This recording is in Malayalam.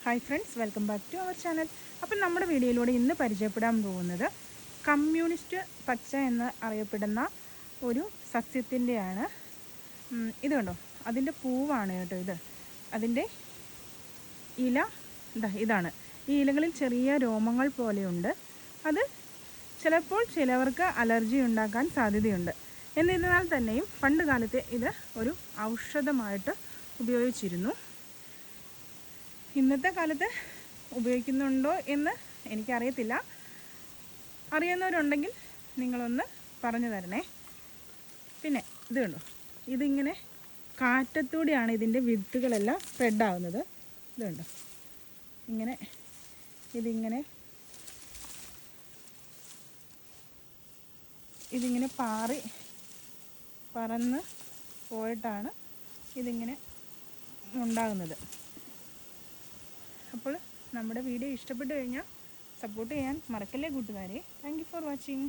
Hi friends, welcome back to our channel. അപ്പം നമ്മുടെ വീഡിയോയിലൂടെ ഇന്ന് പരിചയപ്പെടാൻ പോകുന്നത് കമ്മ്യൂണിസ്റ്റ് പച്ച എന്ന് അറിയപ്പെടുന്ന ഒരു സസ്യത്തിൻ്റെയാണ്. ഇത് കണ്ടോ, അതിൻ്റെ പൂവാണ് കേട്ടോ ഇത്. അതിൻ്റെ ഇല ഇതാണ്. ഈ ഇലകളിൽ ചെറിയ രോമങ്ങൾ പോലെയുണ്ട്. അത് ചിലപ്പോൾ ചിലവർക്ക് അലർജി ഉണ്ടാക്കാൻ സാധ്യതയുണ്ട്. എന്നിരുന്നാൽ തന്നെയും പണ്ട് കാലത്ത് ഇത് ഒരു ഔഷധമായിട്ട് ഉപയോഗിച്ചിരുന്നു. ഇന്നത്തെ കാലത്ത് ഉപയോഗിക്കുന്നുണ്ടോ എന്ന് എനിക്കറിയത്തില്ല. അറിയുന്നവരുണ്ടെങ്കിൽ നിങ്ങളൊന്ന് പറഞ്ഞു തരണേ. പിന്നെ ഇത് കണ്ടോ, ഇതിങ്ങനെ കാറ്റത്തൂടെയാണ് ഇതിൻ്റെ വിത്തുകളെല്ലാം സ്പ്രെഡാവുന്നത്. ഇത് കണ്ടോ, ഇതിങ്ങനെ പറന്ന് പോയിട്ടാണ് ഇതിങ്ങനെ ഉണ്ടാകുന്നത്. അപ്പോൾ നമ്മുടെ വീഡിയോ ഇഷ്ടപ്പെട്ടു കഴിഞ്ഞാൽ സപ്പോർട്ട് ചെയ്യാൻ മറക്കല്ലേ കൂട്ടുകാരെ. Thank you for watching.